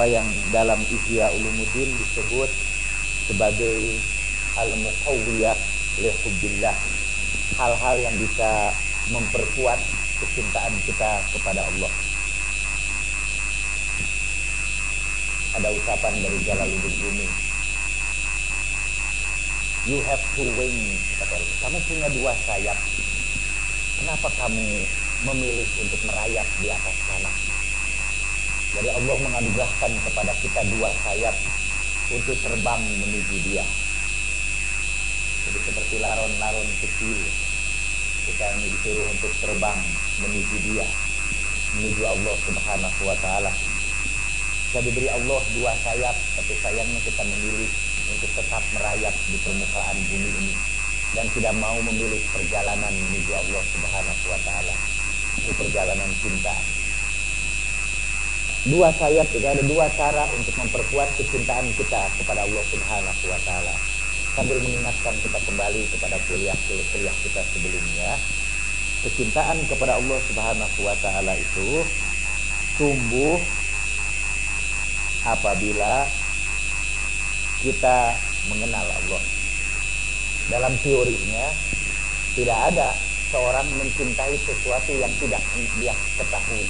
apa yang dalam Ihya Ulumuddin disebut sebagai al-muqawwiyah li hubbillah, hal-hal yang bisa memperkuat kecintaan kita kepada Allah. Ada ucapan dari Jalaluddin Rumi, you have two wings, kata Allah. Kamu punya dua sayap. Kenapa kamu memilih untuk merayap di atas tanah? Jadi Allah menganugerahkan kepada kita dua sayap untuk terbang menuju Dia. Jadi seperti laron-laron kecil, kita ini disuruh untuk terbang menuju Dia, menuju Allah Subhanahu wa Ta'ala. Kita diberi Allah dua sayap, tapi sayangnya kita memilih untuk tetap merayap di permukaan bumi ini dan tidak mau memilih perjalanan menuju Allah Subhanahu wa Ta'ala. Itu perjalanan cinta. Dua sayap itu ada dua cara untuk memperkuat kecintaan kita kepada Allah Subhanahu wa Ta'ala. Sambil mengingatkan kita kembali kepada kuliah kita sebelumnya, kecintaan kepada Allah Subhanahu wa Ta'ala itu tumbuh apabila kita mengenal Allah. Dalam teorinya tidak ada seorang mencintai sesuatu yang tidak dia ketahui.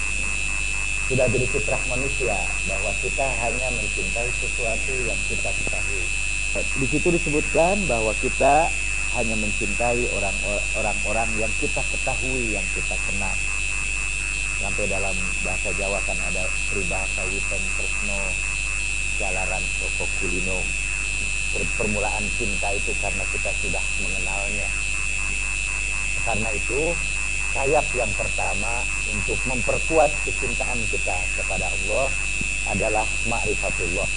Sudah jadi fitrah manusia bahwa kita hanya mencintai sesuatu yang kita ketahui. Di situ disebutkan bahwa kita hanya mencintai orang-orang yang kita ketahui, yang kita kenal. Sampai dalam bahasa Jawa kan ada peribahasa witen tresno jalaran soko kulino. Permulaan cinta itu karena kita sudah mengenalnya. Karena itu sayap yang pertama untuk memperkuat kecintaan kita kepada Allah adalah ma'rifatullah.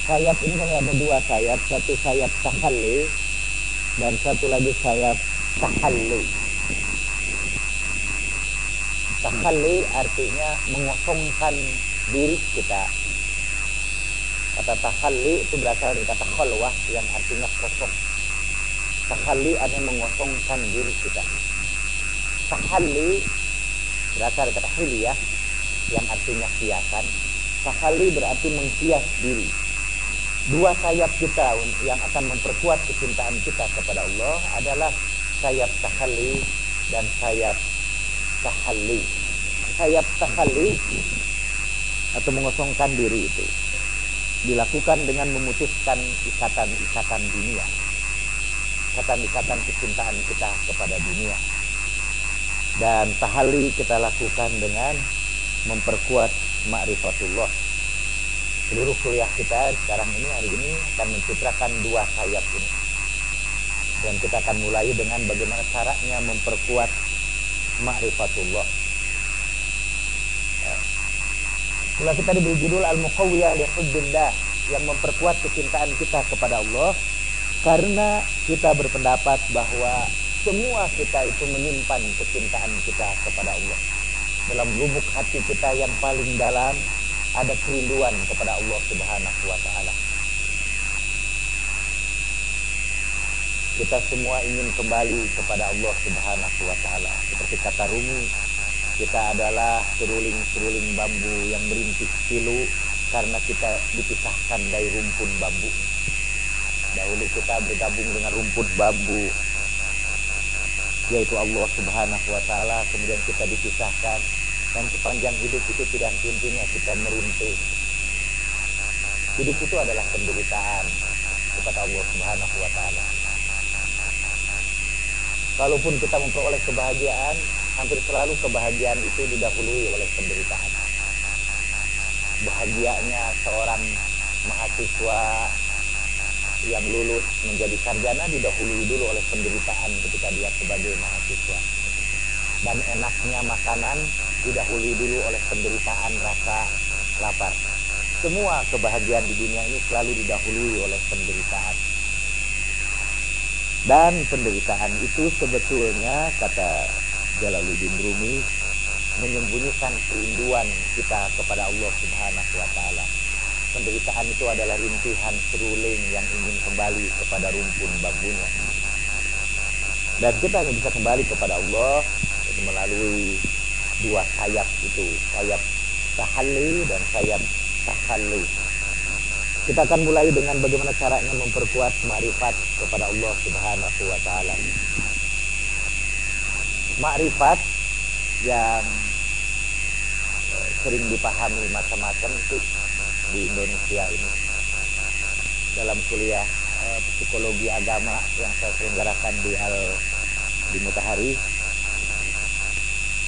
Sayap ini kan ada dua sayap, satu sayap tahalli dan satu lagi sayap tahalli. Tahalli artinya mengosongkan diri kita. Kata tahalli itu berasal dari kata khalwah yang artinya kosong. Tahalli artinya mengosongkan diri kita. Tahalli berasal dari kata hilyah yang artinya hiasan. Tahalli berarti menghias diri. Dua sayap kita yang akan memperkuat kecintaan kita kepada Allah adalah sayap tahalli dan sayap tahalli. Sayap tahalli atau mengosongkan diri itu dilakukan dengan memutuskan ikatan-ikatan dunia, ikatan-ikatan kecintaan kita kepada dunia. Dan tahalli kita lakukan dengan memperkuat ma'rifatullah. Seluruh kuliah kita sekarang ini, hari ini akan mencitrakan dua sayap ini. Dan kita akan mulai dengan bagaimana caranya memperkuat ma'rifatullah. Setelah kita diberi judul Al-Muqawwiyah li Hubbillah, yang memperkuat kecintaan kita kepada Allah, karena kita berpendapat bahwa semua kita itu menyimpan kecintaan kita kepada Allah. Dalam lubuk hati kita yang paling dalam ada kerinduan kepada Allah Subhanahu wa Ta'ala. Kita semua ingin kembali kepada Allah Subhanahu wa Ta'ala. Seperti kata Rumi, kita adalah seruling-seruling bambu yang merintik pilu karena kita dipisahkan dari rumpun bambu. Dahulu kita bergabung dengan rumput bambu, yaitu Allah Subhanahu wa Ta'ala. Kemudian kita dipisahkan, dan sepanjang hidup itu tidak henti-hentinya kita merintih. Hidup itu adalah penderitaan kepada Allah Subhanahu wa Ta'ala. Kalaupun kita memperoleh kebahagiaan, hampir selalu kebahagiaan itu didahului oleh penderitaan. Bahagianya seorang mahasiswa yang lulus menjadi sarjana didahului dulu oleh penderitaan ketika dia sebagai mahasiswa. Dan enaknya makanan didahului dulu oleh penderitaan rasa lapar. Semua kebahagiaan di dunia ini selalu didahului oleh penderitaan. Dan penderitaan itu sebetulnya, kata Jalaluddin Rumi, menyembunyikan kerinduan kita kepada Allah Subhanahu wa Ta'ala. Penderitaan itu adalah rintihan seruling yang ingin kembali kepada rumpun bambunya. Dan kita hanya bisa kembali kepada Allah melalui dua sayap itu, sayap tahalli dan sayap takhalli. Kita akan mulai dengan bagaimana caranya memperkuat ma'rifat kepada Allah Subhanahu wa taala. Ma'rifat yang sering dipahami macam-macam itu di Indonesia ini. Dalam kuliah psikologi agama yang saya selenggarakan di Matahari,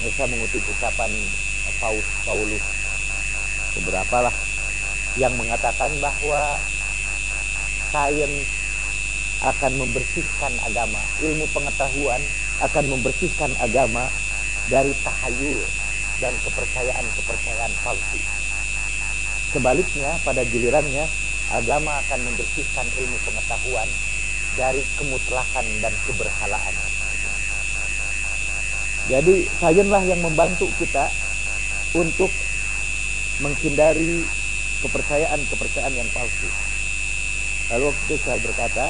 saya mengutip ucapan Paulus beberapa lah yang mengatakan bahwa sains akan membersihkan agama, ilmu pengetahuan akan membersihkan agama dari tahayul dan kepercayaan-kepercayaan palsu. Sebaliknya, pada gilirannya, agama akan membersihkan ilmu pengetahuan dari kemutlakan dan keberhalaan. Jadi, sains yang membantu kita untuk menghindari kepercayaan-kepercayaan yang palsu. Lalu waktu itu saya berkata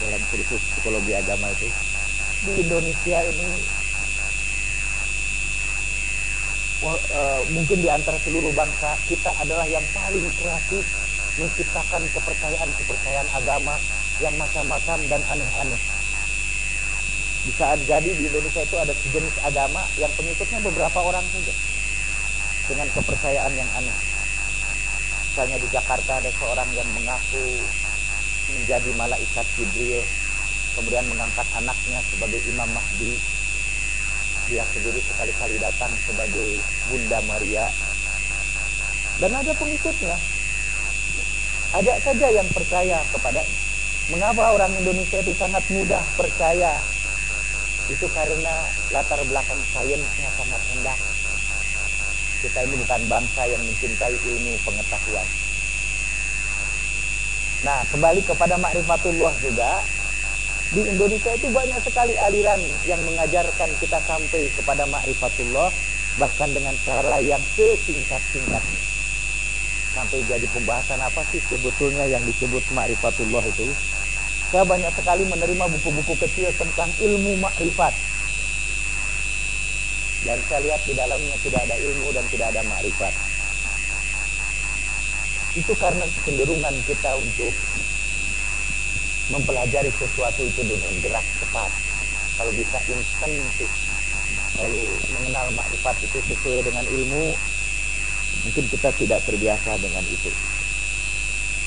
dalam kursus psikologi agama itu, di Indonesia ini mungkin di antara seluruh bangsa kita adalah yang paling kreatif menciptakan kepercayaan-kepercayaan agama yang macam-macam dan aneh-aneh. Bisa jadi di Indonesia itu ada sejenis agama yang pengikutnya beberapa orang saja dengan kepercayaan yang aneh. Misalnya di Jakarta ada seorang yang mengaku menjadi malaikat Jibril, kemudian mengangkat anaknya sebagai Imam Mahdi. Dia sendiri sekali-kali datang sebagai Bunda Maria. Dan ada pengikutnya. Ada saja yang percaya kepadanya. Mengapa orang Indonesia itu sangat mudah percaya? Itu karena latar belakang sainsnya sangat rendah. Kita ini bukan bangsa yang mencintai ilmu pengetahuan. Nah, kembali kepada ma'rifatullah juga. Di Indonesia itu banyak sekali aliran yang mengajarkan kita sampai kepada ma'rifatullah, bahkan dengan cara yang sesingkat-singkatnya. Sampai jadi pembahasan apa sih sebetulnya yang disebut ma'rifatullah itu. Saya banyak sekali menerima buku-buku kecil tentang ilmu ma'rifat. Dan saya lihat di dalamnya tidak ada ilmu dan tidak ada ma'rifat. Itu karena kecenderungan kita untuk mempelajari sesuatu itu dengan gerak cepat. Kalau bisa instan itu. Kalau mengenal ma'rifat itu sesuai dengan ilmu, mungkin kita tidak terbiasa dengan itu.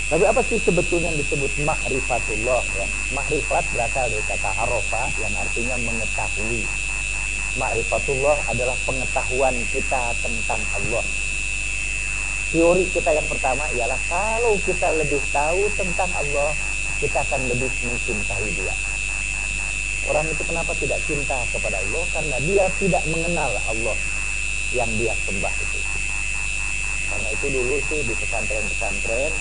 Tapi apa sih sebetulnya yang disebut ma'rifatullah ya? Ma'rifat berasal dari kata arafa yang artinya mengetahui. Ma'rifatullah adalah pengetahuan kita tentang Allah. Teori kita yang pertama ialah kalau kita lebih tahu tentang Allah, kita akan lebih mencintai Dia. Orang itu kenapa tidak cinta kepada Allah? Karena dia tidak mengenal Allah yang dia sembah itu. Karena itu dulu sih di pesantren-pesantren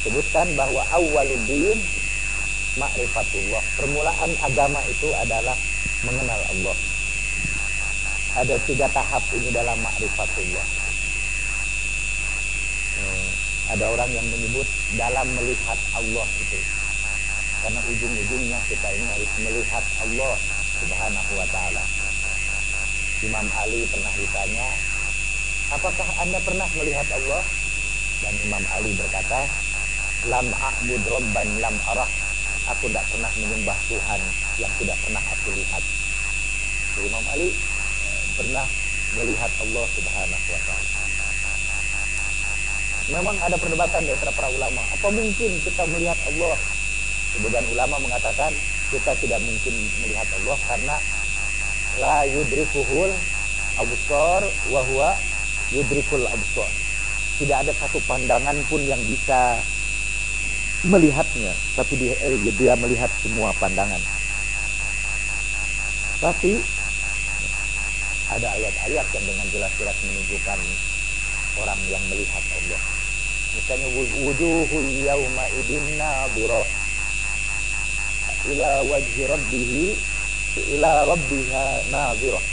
sebutkan bahwa awwaluddin ma'rifatullah. Permulaan agama itu adalah mengenal Allah. Ada 3 tahap ini dalam ma'rifatullah. Ada orang yang menyebut dalam melihat Allah itu. Karena ujung-ujungnya kita ini harus melihat Allah Subhanahu wa ta'ala. Imam Ali pernah ditanya, apakah Anda pernah melihat Allah? Dan Imam Ali berkata, lam a'bud rabban lam arah. Aku tidak pernah menyembah Tuhan yang tidak pernah aku lihat. Jadi Imam Ali pernah melihat Allah Subhanahu wa ta'ala. Memang ada perdebatan di antara para ulama, apa mungkin kita melihat Allah? Sebagian ulama mengatakan kita tidak mungkin melihat Allah karena la yudrikuhul absar wa huwa yudrikul absar. Tidak ada satu pandangan pun yang bisa melihatnya, tapi dia melihat semua pandangan. Tapi ada ayat-ayat yang dengan jelas-jelas menunjukkan orang yang melihat Allah. Misalnya wujuhul yauma idin nadhirah ila wajhi rabbihi ila rabbiha nadhirah.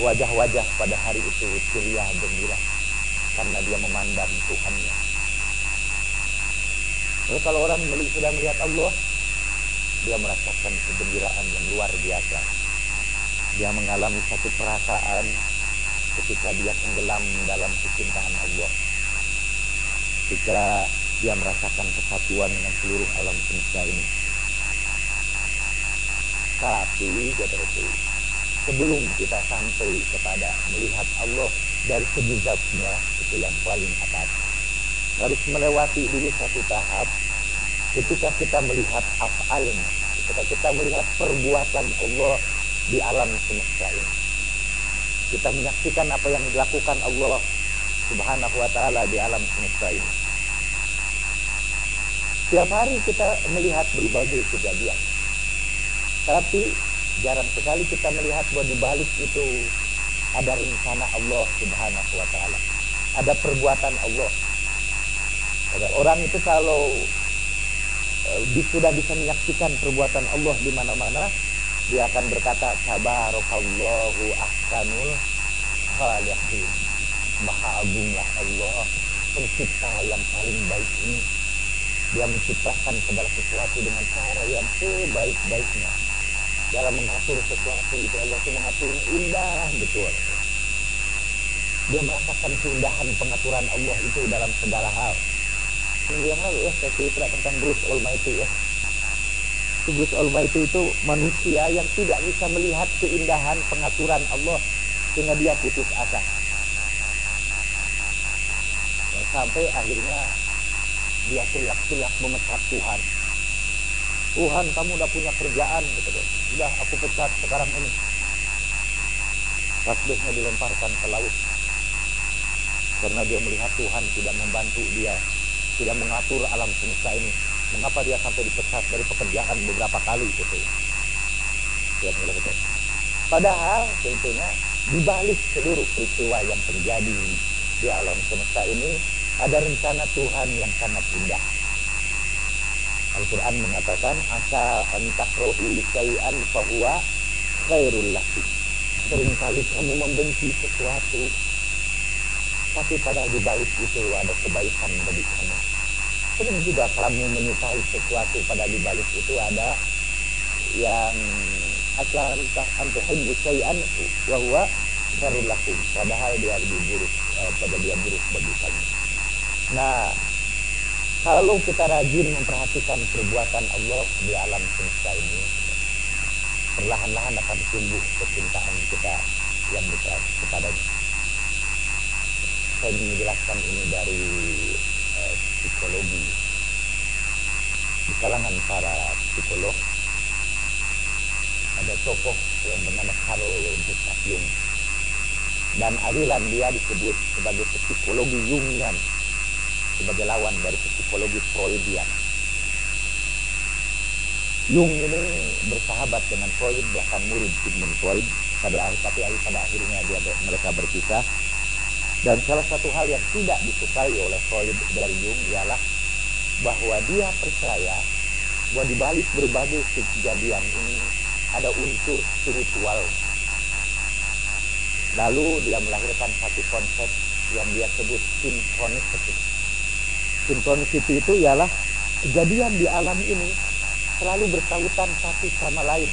Wajah-wajah pada hari itu ceria gembira karena dia memandang Tuhannya. Lalu kalau orang sudah melihat Allah, dia merasakan kegembiraan yang luar biasa. Dia mengalami satu perasaan ketika dia tenggelam dalam kecintaan Allah. ketika dia merasakan kesatuan dengan seluruh alam semesta ini. Tapi kata Rasul, sebelum kita sampai kepada melihat Allah dari segi zatnya, itu yang paling atas, harus melewati dulu satu tahap ketika kita melihat af'alnya, ketika kita melihat perbuatan Allah di alam semesta ini. Kita menyaksikan apa yang dilakukan Allah Subhanahu wa ta'ala di alam semesta ini. Setiap hari kita melihat berbagai kejadian, tapi jarang sekali kita melihat bahwa di balik itu ada rencana Allah Subhanahu wa ta'ala, ada perbuatan Allah. Orang itu kalau sudah bisa menyaksikan perbuatan Allah di mana-mana, dia akan berkata, tabarakallahu ahsanul khaliqin. Maha agunglah Allah, pencipta yang paling baik ini. Dia menciptakan segala sesuatu dengan cara yang sebaik-baiknya. Dalam mengatur sesuatu itu Allah itu mengaturnya indah betul. Dia merasakan keindahan pengaturan Allah itu dalam segala hal. Minggu yang lalu saya cerita tentang Bruce Almighty ya. Bruce Almighty itu manusia yang tidak bisa melihat keindahan pengaturan Allah sehingga dia putus asa. Sampai akhirnya dia teriak-teriak memecat Tuhan. Tuhan, kamu udah punya kerjaan gitu. Udah aku pecat sekarang ini. Tasbihnya dilemparkan ke laut. Karena dia melihat Tuhan tidak membantu dia, tidak mengatur alam semesta ini. Mengapa dia sampai dipecat dari pekerjaan beberapa kali gitu. Padahal tentunya di balik seluruh peristiwa yang terjadi di alam semesta ini ada rencana Tuhan yang sangat indah. Al-Quran mengatakan, asa antakrahu syai'an fahuwa khairul lakum. Seringkali kamu membenci sesuatu, tapi pada di balik itu ada kebaikan bagi kamu. Sering juga kamu menyukai sesuatu, pada di balik itu ada yang asa antakrahu syai'an fahuwa khairul lakum. Padahal dia lebih buruk, pada dia buruk bagi kamu. Nah, kalau kita rajin memperhatikan perbuatan Allah di alam semesta ini, perlahan-lahan akan tumbuh kecintaan kita yang besar kepadanya. Saya ingin menjelaskan ini dari psikologi. Di kalangan para psikolog ada tokoh yang bernama Carl Gustav Jung, dan aliran dia disebut sebagai psikologi Jungian, sebagai lawan dari psikologi Freudian. Jung ini bersahabat dengan Freud, bahkan murid Sigmund Freud. Tapi pada akhirnya mereka berpisah. Dan salah satu hal yang tidak disukai oleh Freud dari Jung ialah bahwa dia percaya bahwa di balik berbagai kejadian ini ada unsur spiritual. Lalu dia melahirkan satu konsep yang dia sebut synchronicity. Synchronicity itu ialah kejadian di alam ini selalu berkaitan satu sama lain.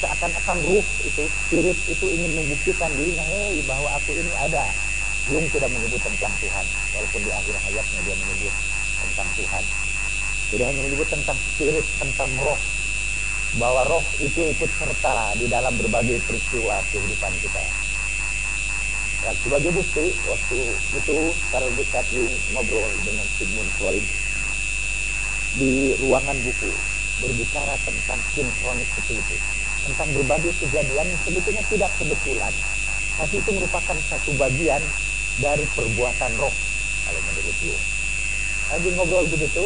Seakan-akan ruh itu, spirit itu ingin membuktikan dirinya, bahwa aku ini ada. Jung tidak menyebut tentang Tuhan, walaupun di akhir hayatnya dia menyebut tentang Tuhan. Tidak hanya menyebut tentang spirit, tentang roh, bahwa roh itu ikut serta di dalam berbagai peristiwa kehidupan kita. Ya, sebagai bukti, waktu itu Carl Gustav Jung ngobrol dengan Sigmund Freud di ruangan buku, berbicara tentang sinkronisasi itu, tentang berbagai kejadian yang sebetulnya tidak kebetulan, tapi itu merupakan satu bagian dari perbuatan roh, kalau menurut Jung. Lagi ngobrol begitu,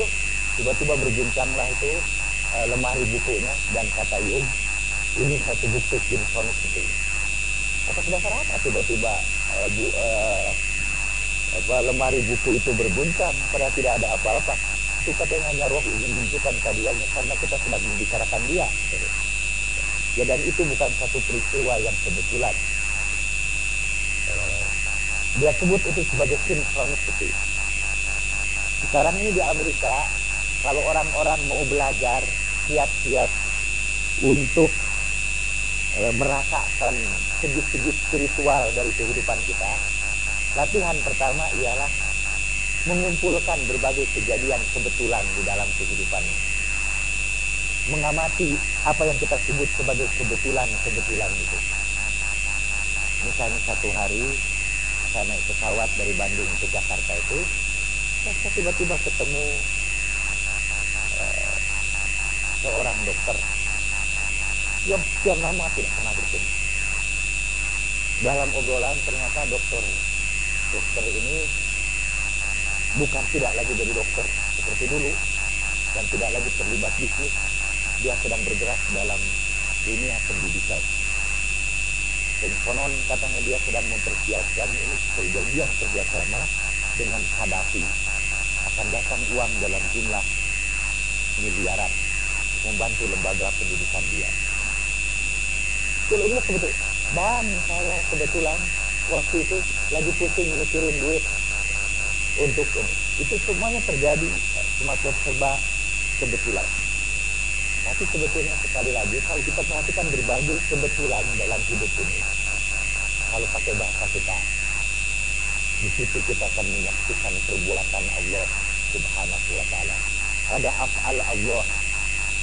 tiba-tiba berbincanglah itu lemari bukunya, dan kata Jung, ini satu bukti sinkronisasi. Atas dasar apa tiba-tiba lemari buku itu berguncang padahal tidak ada apa-apa? Itu katanya hanya roh ingin menunjukkan kehadirannya karena kita sedang membicarakan dia. Ya, dan itu bukan satu peristiwa yang kebetulan. Dia sebut itu sebagai synchronicity. Sekarang ini di Amerika, kalau orang-orang mau belajar kiat-kiat untuk merasakan segi-segi spiritual dari kehidupan kita, latihan pertama ialah mengumpulkan berbagai kejadian kebetulan di dalam kehidupannya, mengamati apa yang kita sebut sebagai kebetulan itu. Misalnya satu hari saya naik pesawat dari Bandung ke Jakarta itu, saya tiba-tiba ketemu seorang dokter yang sekian lama tidak pernah bertemu. Dalam obrolan ternyata dokter ini bukan tidak lagi jadi dokter seperti dulu dan tidak lagi terlibat bisnis. Dia sedang bergerak dalam dunia pendidikan. Dan konon katanya dia sedang mempersiapkan ini perjanjian kerjasama dengan Qaddafi. Akan datang uang dalam jumlah miliaran membantu lembaga pendidikan dia. Kalau ini kebetulan, dan saya kebetulan waktu itu lagi pusing mikirin duit untuk ini. Itu semuanya terjadi semacam serba kebetulan. Tapi sebetulnya sekali lagi kalau kita perhatikan berbagai kebetulan dalam hidup ini, kalau pakai bahasa kita, di situ kita akan menyaksikan perbuatan Allah Subhanahu wa Ta'ala. Ada af'al Allah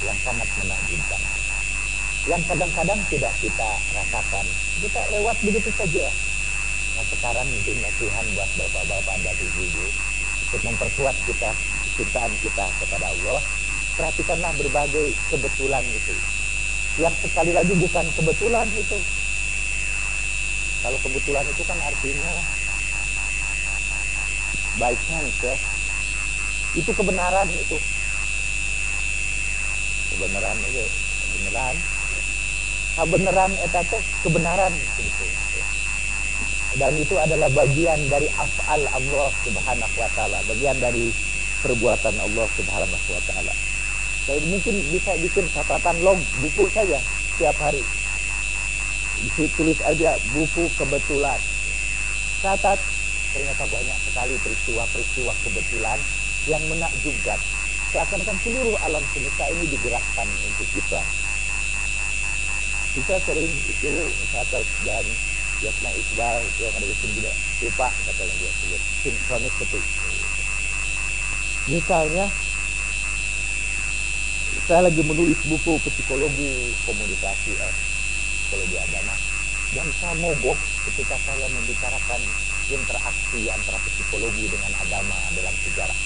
yang sangat menakjubkan, yang kadang-kadang tidak kita rasakan, kita lewat begitu saja. Nah sekarang mungkin Tuhan buat bapak-bapak dan ibu-ibu untuk memperkuat cintaan kita kepada Allah. Perhatikanlah berbagai kebetulan itu, yang sekali lagi bukan kebetulan itu. Kalau kebetulan itu kan artinya by chance ya. Itu kebenaran itu. Kebenaran itu, kebenaran. Kebenaran eta teh kebenaran gitu. Dan itu adalah bagian dari af'al Allah Subhanahu wa Ta'ala, bagian dari perbuatan Allah Subhanahu wa Ta'ala. Saya mungkin bisa bikin catatan log buku saja setiap hari. Tulis aja buku kebetulan. Catat, ternyata banyak sekali peristiwa-peristiwa kebetulan yang menakjubkan. Seakan-akan seluruh alam semesta ini digerakkan untuk kita. Kita sering itu misalkan dan Yasna Iqbal yang ada di sini juga lupa katanya dia sebut sinkronis betul. Misalnya saya lagi menulis buku psikologi komunikasi psikologi agama, dan saya mogok ketika saya membicarakan interaksi antara psikologi dengan agama dalam sejarah.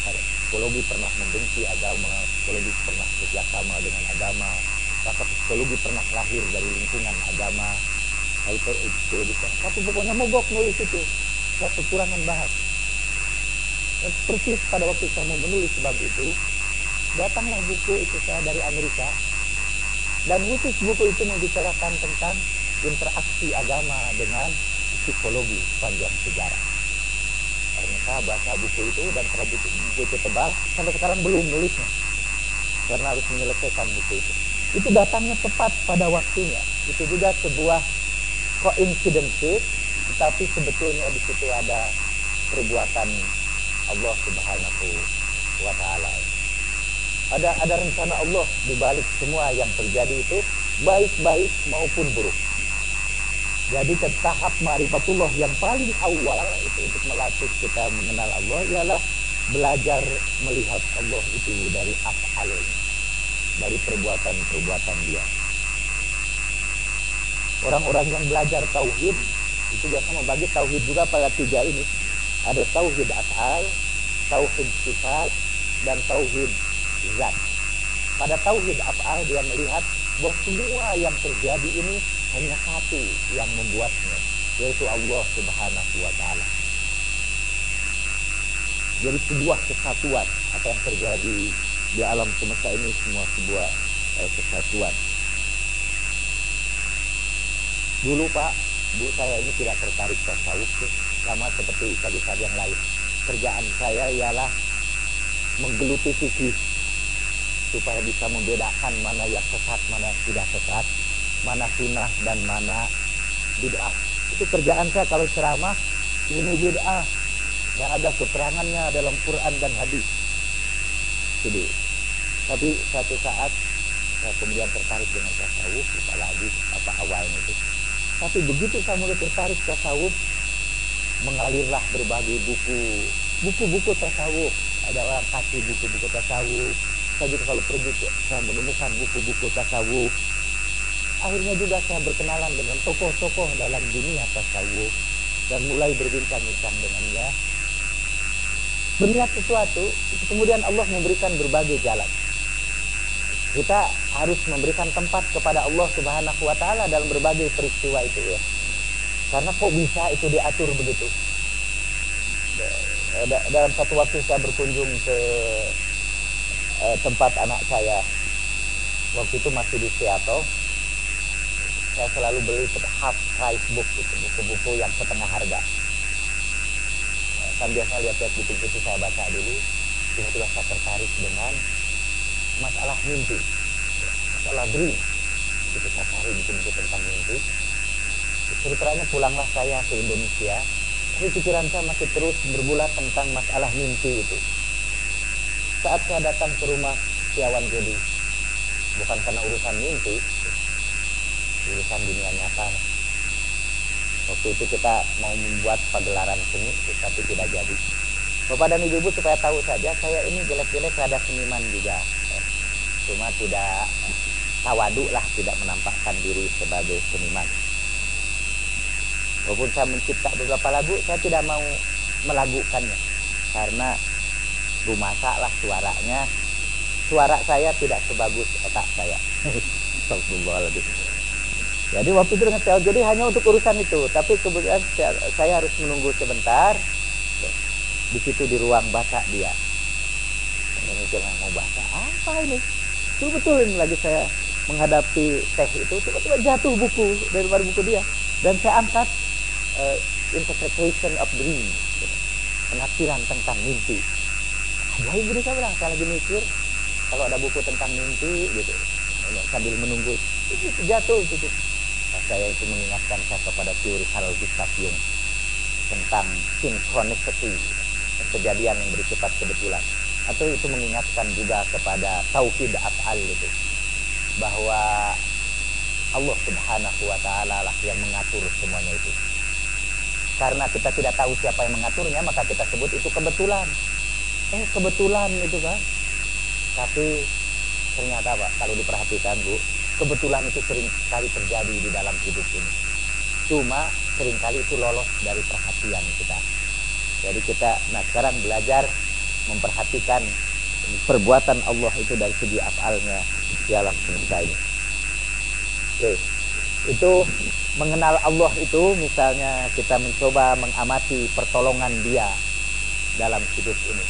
Psikologi pernah membenci agama, psikologi pernah bekerjasama dengan agama, maka psikologi pernah lahir dari lingkungan agama. Lalu psikologi, tapi pokoknya mogok nulis itu, saya kekurangan bahas. Dan persis pada waktu saya mau menulis sebab itu, datanglah buku itu saya dari Amerika, dan khusus buku itu membicarakan tentang interaksi agama dengan psikologi panjang sejarah. Karena saya baca buku itu dan karena buku itu tebal, sampai sekarang belum nulisnya karena harus menyelesaikan buku itu. Itu datangnya tepat pada waktunya. Itu juga sebuah coincidence, tetapi sebetulnya di situ ada perbuatan Allah Subhanahu wa Ta'ala. Ada rencana Allah di balik semua yang terjadi itu, baik maupun buruk. Jadi ke tahap ma'rifatullah yang paling awal itu untuk melatih kita mengenal Allah ialah belajar melihat Allah itu dari af'al, dari perbuatan-perbuatan dia. Orang-orang yang belajar tauhid itu biasa membagi tauhid juga pada tiga ini. Ada tauhid af'al, tauhid sifat, dan tauhid zat. Pada tauhid af'al dia melihat bahwa semua yang terjadi ini hanya satu yang membuatnya, yaitu Allah Subhanahu wa Ta'ala. Jadi sebuah kesatuan, apa yang terjadi di alam semesta ini semua sebuah kesatuan. Dulu Pak, Bu saya ini tidak tertarik tasawuf, sama seperti ustaz-ustaz yang lain. Kerjaan saya ialah menggeluti fikih supaya bisa membedakan mana yang sesat, mana yang tidak sesat, mana sunnah dan mana bid'ah. Itu kerjaan saya kalau ceramah, ini bid'ah, yang ada keterangannya dalam Quran dan hadis. Jadi, tapi satu saat saya kemudian tertarik dengan tasawuf, lupa lagi apa awalnya itu. Tapi begitu saya mulai tertarik tasawuf, mengalirlah berbagai buku buku-buku tasawuf. Ada orang kasih buku-buku tasawuf. Saya juga kalau pergi saya menemukan buku-buku tasawuf. Akhirnya juga saya berkenalan dengan tokoh-tokoh dalam dunia tasawuf dan mulai berbincang-bincang dengannya. Berniat sesuatu, kemudian Allah memberikan berbagai jalan. Kita harus memberikan tempat kepada Allah Subhanahu wa Ta'ala dalam berbagai peristiwa itu ya. Karena kok bisa itu diatur begitu? Dalam satu waktu saya berkunjung ke tempat anak saya. Waktu itu masih di Seattle. Saya selalu beli half price book, gitu, buku-buku yang setengah harga. Kan biasa lihat-lihat buku-buku saya baca dulu, tiba-tiba saya tertarik dengan masalah mimpi, masalah dream. Itu saya cari buku-buku tentang mimpi. Ceritanya pulanglah saya ke Indonesia, tapi pikiran saya masih terus bergulat tentang masalah mimpi itu. Saat saya datang ke rumah Setiawan Jodi, bukan karena urusan mimpi, urusan dunia nyata. Waktu itu kita mau membuat pagelaran seni, tapi tidak jadi. Bapak dan Ibu supaya tahu saja, saya ini jelek-jelek rada seniman juga. Cuma tidak tawadu lah, tidak menampakkan diri sebagai seniman. Walaupun saya mencipta beberapa lagu, saya tidak mau melagukannya. Karena rumasa lah suaranya. Suara saya tidak sebagus otak saya. Astagfirullahaladzim. Jadi waktu itu dengan Setiawan Jodi hanya untuk urusan itu. Tapi kemudian saya harus menunggu sebentar. Di situ di ruang baca dia. Mikir mau baca apa ini? Betul-betul ini lagi saya menghadapi teh itu, tiba-tiba jatuh buku dari luar buku dia. Dan saya angkat Interpretation of Dream, penafsiran tentang mimpi. Jadi gini saya bilang, saya lagi mikir kalau ada buku tentang mimpi gitu, sambil menunggu itu jatuh gitu. Nah, saya itu mengingatkan saya kepada teori Carl Gustav Jung tentang synchronicity, kejadian yang bersifat kebetulan. Atau itu mengingatkan juga kepada tauhid af'al itu, bahwa Allah Subhanahu wa Ta'ala lah yang mengatur semuanya itu. Karena kita tidak tahu siapa yang mengaturnya, maka kita sebut itu kebetulan. Kebetulan itu kan. Tapi ternyata Pak, kalau diperhatikan Bu, kebetulan itu sering kali terjadi di dalam hidup ini. Cuma seringkali itu lolos dari perhatian kita. Jadi kita sekarang belajar memperhatikan perbuatan Allah itu dari segi af'alnya di alam semesta ini. Oke. Itu mengenal Allah itu misalnya kita mencoba mengamati pertolongan Dia dalam hidup ini.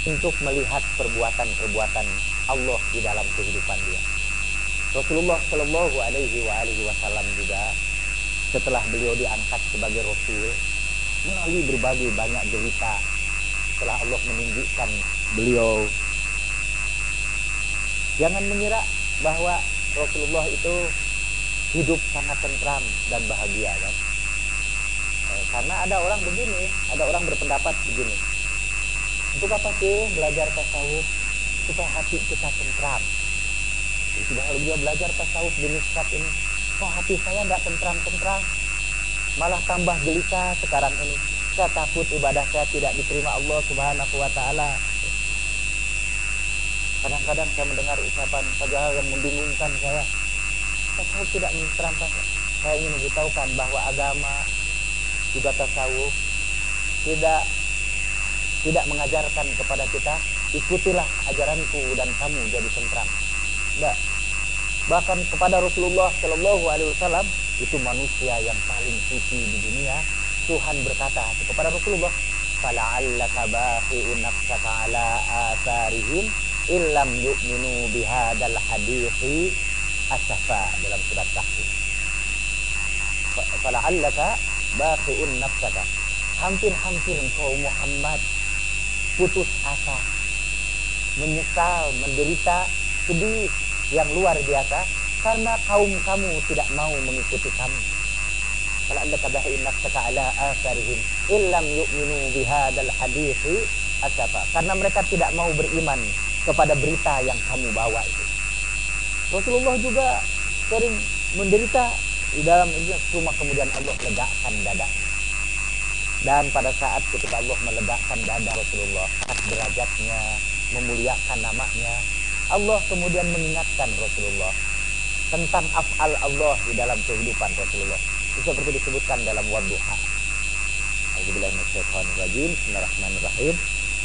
Untuk melihat perbuatan-perbuatan Allah di dalam kehidupan dia. Rasulullah Shallallahu Alaihi Wasallam juga setelah beliau diangkat sebagai Rasul melalui berbagai banyak derita, setelah Allah menunjukkan beliau, jangan mengira bahwa Rasulullah itu hidup sangat tentram dan bahagia kan? Karena ada orang begini, ada orang berpendapat begini. Untuk apa sih belajar tasawuf? Supaya hati kita tentram. Sudah kalau dia belajar tasawuf di Miskat ini, kok hati saya tidak tentram-tentram, malah tambah gelisah sekarang ini. Saya takut ibadah saya tidak diterima Allah Subhanahu wa Ta'ala. Kadang-kadang saya mendengar ucapan padahal yang membingungkan saya. Tasawuf tidak menenteramkan. Saya ingin memberitahukan bahwa agama juga tasawuf tidak mengajarkan kepada kita ikutilah ajaranku dan kamu jadi tentram. Tidak. Bahkan kepada Rasulullah Shallallahu Alaihi Wasallam, itu manusia yang paling suci di dunia, Tuhan berkata kepada Rasulullah, "Fala'allaka baqi'un nafsaka 'ala atharihim illam yu'minu bihadzal hadithi asafa," dalam surat Kahfi. Fala'allaka baqi'un nafsaka, hampir-hampir engkau Muhammad putus asa, menyesal, menderita, sedih yang luar biasa karena kaum kamu tidak mau mengikuti kamu. Kalau anda tabahin nafsaka ala asarihim illam yu'minu bihadzal hadithi asafa, karena mereka tidak mau beriman kepada berita yang kamu bawa itu. Rasulullah juga sering menderita di dalam ini, cuma kemudian Allah legakan dada. Dan pada saat ketika Allah meletakkan dada Rasulullah, derajatnya, memuliakan namanya, Allah kemudian mengingatkan Rasulullah tentang af'al Allah di dalam kehidupan Rasulullah. Itu seperti disebutkan dalam wadduha. A'udzubillahi minasyaitonir rajim. Bismillahirrahmanirrahim.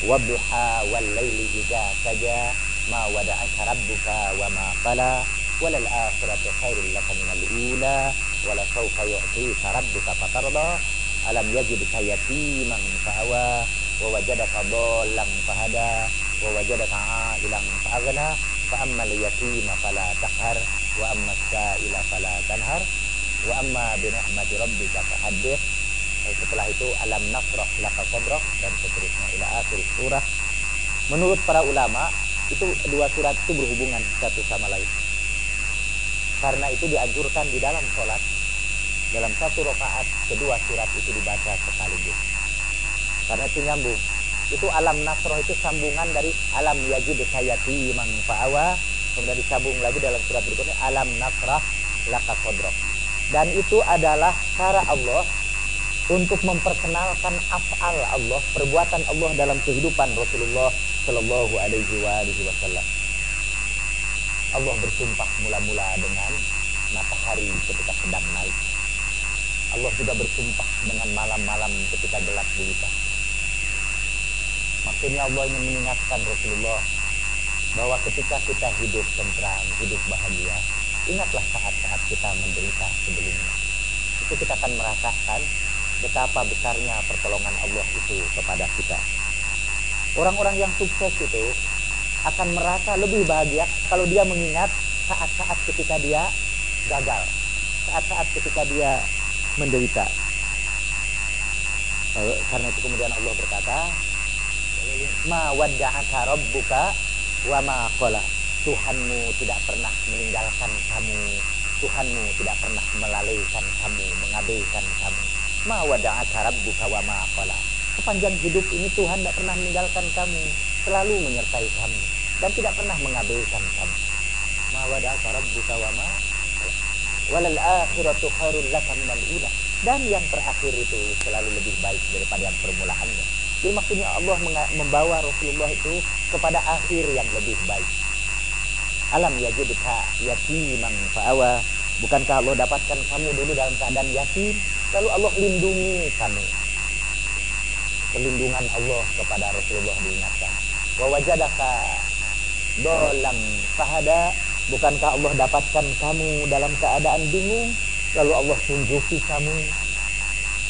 Wadduha wal laili idza saja ma wada'aka rabbuka wa ma qala walal akhiratu khairul laka minal ula wala sawfa yu'tika rabbuka fatarda alam yajidka yatiman fa'awa wa wajadaka dhallan fahada wa wajadaka 'ailan fa'aghna fa ammal yatima fala taqhar wa ammas sa'ila fala tanhar wa amma bi ni'mati rabbika fahaddits. Setelah itu alam nasrah laka sadrak dan seterusnya ila akhir surah. Menurut para ulama itu dua surat itu berhubungan satu sama lain. Karena itu dianjurkan di dalam sholat, dalam satu rakaat kedua surat itu dibaca sekaligus. Karena itu nyambung. Itu alam nasroh itu sambungan dari alam yajidka yatiman fa'awa, kemudian disambung lagi dalam surat berikutnya alam nasrah laka sadrak. Dan itu adalah cara Allah untuk memperkenalkan af'al Allah, perbuatan Allah dalam kehidupan Rasulullah Shallallahu Alaihi Wasallam. Allah bersumpah mula-mula dengan matahari ketika sedang naik. Allah juga bersumpah dengan malam-malam ketika gelap gulita. Maksudnya Allah ingin mengingatkan Rasulullah bahwa ketika kita hidup tentram, hidup bahagia, ingatlah saat-saat kita menderita sebelumnya. Itu kita akan merasakan betapa besarnya pertolongan Allah itu kepada kita. Orang-orang yang sukses itu akan merasa lebih bahagia kalau dia mengingat saat-saat ketika dia gagal, saat-saat ketika dia menderita. Karena itu kemudian Allah berkata, ma wadda'aka rabbuka wa ma qala. Tuhanmu tidak pernah meninggalkan kamu, Tuhanmu tidak pernah melalaikan kamu, mengabaikan kamu. Ma wadda'aka rabbuka wa ma qala. Sepanjang hidup ini Tuhan tidak pernah meninggalkan kamu, selalu menyertai kamu dan tidak pernah mengabaikan kamu. Ma wadda'aka rabbuka wa ma qala. Walal akhiratu khairul laka minal ula. Dan yang terakhir itu selalu lebih baik daripada yang permulaannya. Jadi maksudnya Allah membawa Rasulullah itu kepada akhir yang lebih baik. Alam yajidka yatiman fa'awa. Bukankah Allah dapatkan kamu dulu dalam keadaan yatim, lalu Allah lindungi kamu. Perlindungan Allah kepada Rasulullah diingatkan. Wa wajadaka dhallan fahada. Bukankah Allah dapatkan kamu dalam keadaan bingung, lalu Allah tunjuki kamu.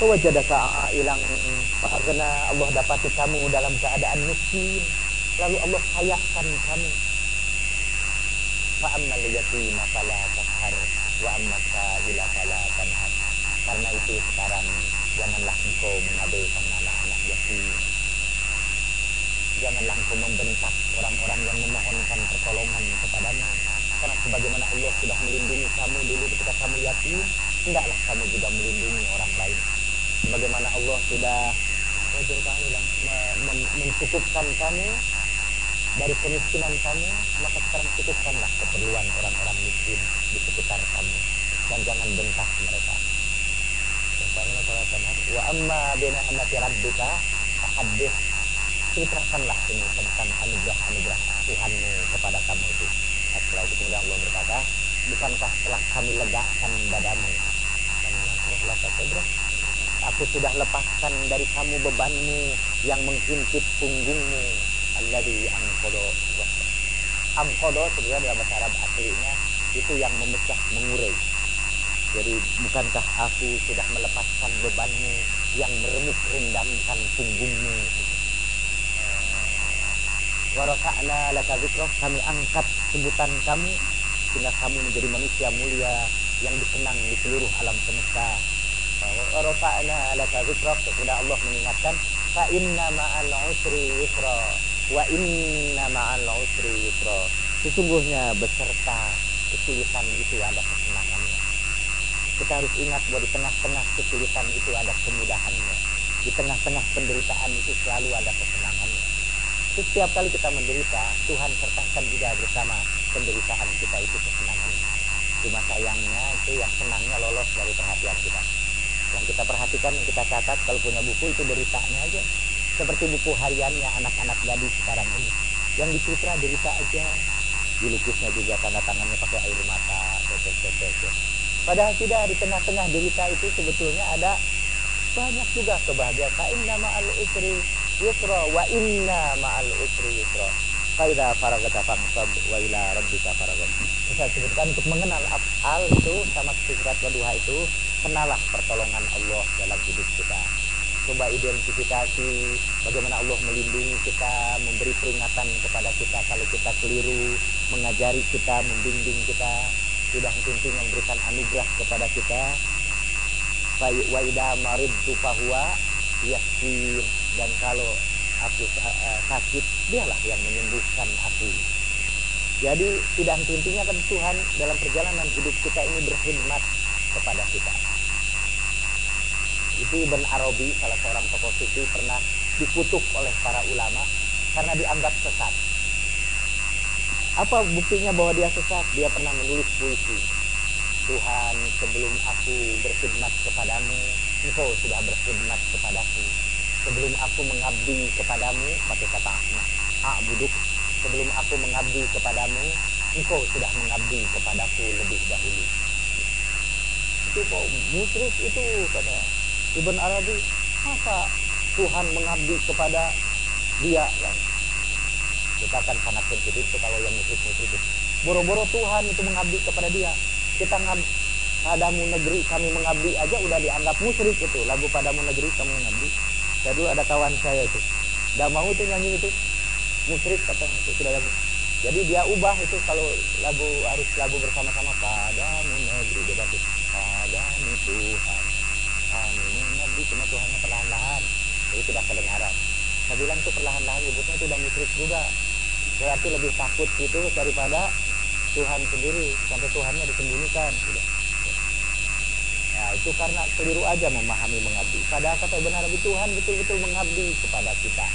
Wa wajadaka ailan fa'aghna. Allah dapati kamu dalam keadaan miskin, lalu Allah kayakan kamu. Fa ammal yatima fala taqhar wa ammas sa'ila fala tanhar. Karena itu sekarang janganlah engkau mengabaikan anak-anak yatim. Janganlah engkau membentak orang-orang yang memohonkan pertolongan kepadamu. Karena sebagaimana Allah sudah melindungi kamu dulu ketika kamu yatim, hendaklah kamu juga melindungi orang lain. Sebagaimana Allah sudah mencukupkan kamu dari kemiskinan kamu, maka sekarang cukupkanlah keperluan orang-orang miskin di sekitar kamu dan jangan bentak mereka. Wa amma bi ni'mati rabbika fahaddits. Ceritakanlah ini tentang anugerah-anugerah Tuhanmu kepada kamu itu. Setelah itu kemudian Allah berkata, bukankah telah kami legakan dadamu? Aku sudah lepaskan dari kamu bebanmu yang menghimpit punggungmu. Alladzi anqadha dhahrak. Anqadha sebenarnya dalam bahasa Arab aslinya itu yang memecah, mengurai. Jadi bukankah aku sudah melepaskan bebanmu yang meremuk rendamkan punggungmu? Wa rafa'na laka dzikrak. Kami angkat sebutan kamu sehingga kamu menjadi manusia mulia yang dikenang di seluruh alam semesta. Wa rafa'na laka dzikrak. Kemudian Allah mengingatkan, fa inna ma'al usri yusra wa inna ma'al usri yusra. Sesungguhnya beserta kesulitan itu ada kesenangannya. Kita harus ingat bahwa di tengah-tengah kesulitan itu ada kemudahannya. Di tengah-tengah penderitaan itu selalu ada kesenangannya. Setiap kali kita menderita, Tuhan sertakan juga bersama penderitaan kita itu kesenangannya. Cuma sayangnya itu yang senangnya lolos dari perhatian kita. Yang kita perhatikan, yang kita catat kalau punya buku itu deritanya aja. Seperti buku hariannya anak-anak gadis sekarang ini. Yang di Citra derita aja. Dilukisnya juga tanda tangannya pakai air mata, tetes-tetes ya. Padahal tidak, di tengah-tengah derita itu sebetulnya ada banyak juga kebahagiaan. Fa inna ma'al usri yusra wa inna ma'al usri yusra. Fa idza faragta fansab wa ila rabbika faragab. Saya sebutkan untuk mengenal af'al itu sama surat Wadduha itu, kenalah pertolongan Allah dalam hidup kita. Coba identifikasi bagaimana Allah melindungi kita, memberi peringatan kepada kita kalau kita keliru, mengajari kita, membimbing kita, sudah tentunya memberikan anugerah kepada kita. Wa idza maridtu fahuwa yashfin, dan kalau aku sakit, dialah yang menyembuhkan aku. Jadi tidak henti-hentinya kan Tuhan dalam perjalanan hidup kita ini berkhidmat kepada kita. Itu Ibn Arabi, salah seorang tokoh sufi, pernah dikutuk oleh para ulama karena dianggap sesat. Apa buktinya bahwa dia sesat? Dia pernah menulis puisi. Tuhan, sebelum aku berkhidmat kepadamu, engkau sudah berkhidmat kepadaku. Sebelum aku mengabdi kepadamu, pakai kata a'buduk, sebelum aku mengabdi kepadamu, engkau sudah mengabdi kepadaku lebih dahulu. Itu kok musyrik itu, kata Ibn Arabi. Masa Tuhan mengabdi kepada dia? Kan? Kita akan sangat sensitif itu kalau yang musyrik-musyrik itu. Boro-boro Tuhan itu mengabdi kepada dia. Kita padamu negeri kami mengabdi aja udah dianggap musyrik itu. Lagu padamu negeri kami mengabdi. Saya dulu ada kawan saya itu, nggak mau tuh nyanyi itu, musyrik katanya itu sudah lagu. Jadi dia ubah itu, kalau lagu harus lagu bersama-sama, padamu negeri, dia ganti padamu Tuhan kami mengabdi, cuma Tuhannya perlahan-lahan, jadi tidak kedengaran. Saya bilang itu perlahan-lahan nyebutnya itu udah musyrik juga, berarti lebih takut itu daripada Tuhan sendiri, sampai Tuhannya disembunyikan. Nah, itu karena keliru aja memahami mengabdi. Padahal kata Ibn Arabi, Tuhan betul-betul mengabdi kepada kita.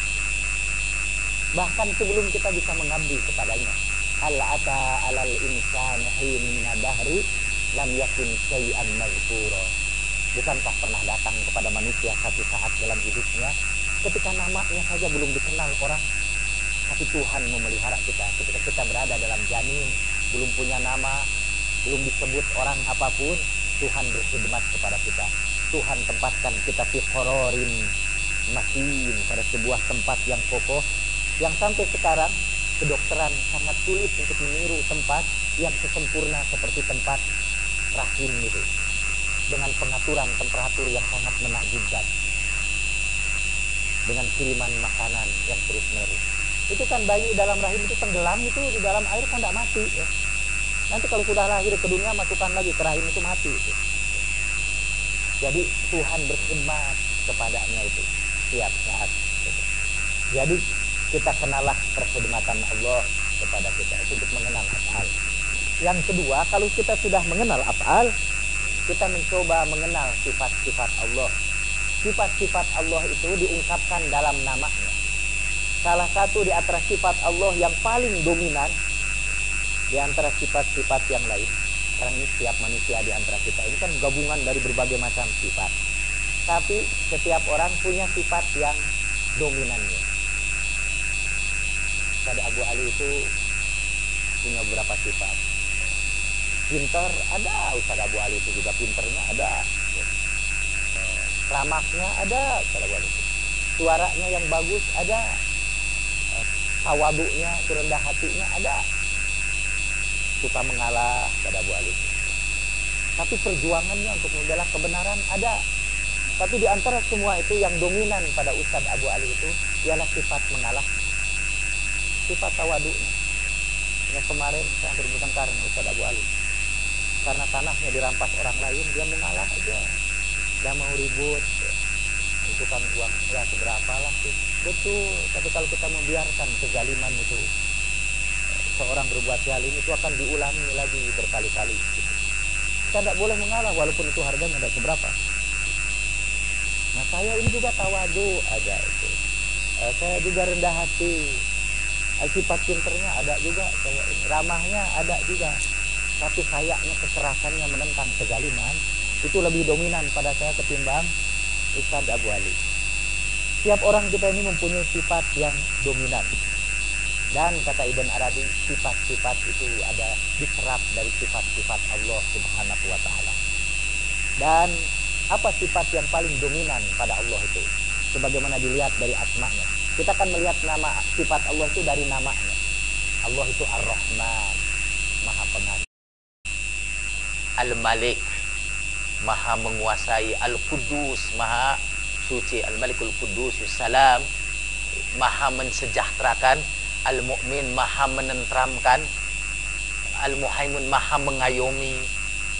Bahkan sebelum kita bisa mengabdi kepadanya. Hal ata alal insani hin min dahri lam yakun syai'an mazkura. Bukankah pernah datang kepada manusia satu saat dalam hidupnya ketika namanya saja belum dikenal orang, tapi Tuhan memelihara kita. Ketika kita berada dalam janin, belum punya nama, belum disebut orang apapun, Tuhan berkhidmat kepada kita. Tuhan tempatkan kita fi qararin makin, pada sebuah tempat yang kokoh, yang sampai sekarang kedokteran sangat sulit untuk meniru tempat yang sesempurna seperti tempat rahim itu, dengan pengaturan temperatur yang sangat menakjubkan, dengan kiriman makanan yang terus-menerus. Itu kan bayi dalam rahim itu tenggelam itu di dalam air kan tidak mati ya. Nanti kalau sudah lahir ke dunia, masukkan lagi ke rahim itu mati itu. Jadi Tuhan berkhidmat kepadanya itu setiap saat. Jadi kita kenalah perkhidmatan Allah kepada kita itu untuk mengenal af'al. Yang kedua, kalau kita sudah mengenal af'al, kita mencoba mengenal sifat-sifat Allah. Sifat-sifat Allah itu diungkapkan dalam namanya. Salah satu di antara sifat Allah yang paling dominan di antara sifat-sifat yang lain. Sekarang ini setiap manusia di antara kita ini kan gabungan dari berbagai macam sifat. Tapi setiap orang punya sifat yang dominannya. Pada Abu Ali itu punya beberapa sifat. Pintar ada, Ustaz Abu Ali itu juga pinternya ada. Ramahnya ada, Ustaz Abu Ali. Suaranya yang bagus ada. Tawadunya, rendah hatinya ada. Suka mengalah pada Abu Ali. Tapi perjuangannya untuk membela kebenaran ada. Tapi di antara semua itu yang dominan pada Ustaz Abu Ali itu ialah sifat mengalah, sifat tawadunya. Yang kemarin saya hampir bertengkar dengan Ustaz Abu Ali karena tanahnya dirampas orang lain, dia mengalah aja, dia mau ribut. Itu kan uang ya seberapa lah sih, betul. Tapi kalau kita membiarkan kezaliman itu, seorang berbuat zalim itu akan diulangi lagi berkali-kali. Kita tidak boleh mengalah walaupun itu harganya tidak seberapa. Nah, saya ini juga tawadu ada itu. Saya juga rendah hati. Sifat pinternya ada juga. Saya ramahnya ada juga. Tapi kayaknya kekerasannya menentang kezaliman itu lebih dominan pada saya ketimbang Ustadz Abu Ali. Setiap orang kita ini mempunyai sifat yang dominan. Dan kata Ibn Arabi, sifat-sifat itu ada diserap dari sifat-sifat Allah Subhanahu wa Ta'ala. Dan apa sifat yang paling dominan pada Allah itu? Sebagaimana dilihat dari asma'nya. Kita akan melihat nama sifat Allah itu dari namanya. Allah itu Ar-Rahman, Maha Pengasih. Al-Malik, Maha menguasai. Al-Qudus, Maha suci. Al-Malikul Qudus, Salam, Maha mensejahterakan. Al-Mu'min, Maha menentramkan. Al-Muhaimin, Maha mengayomi.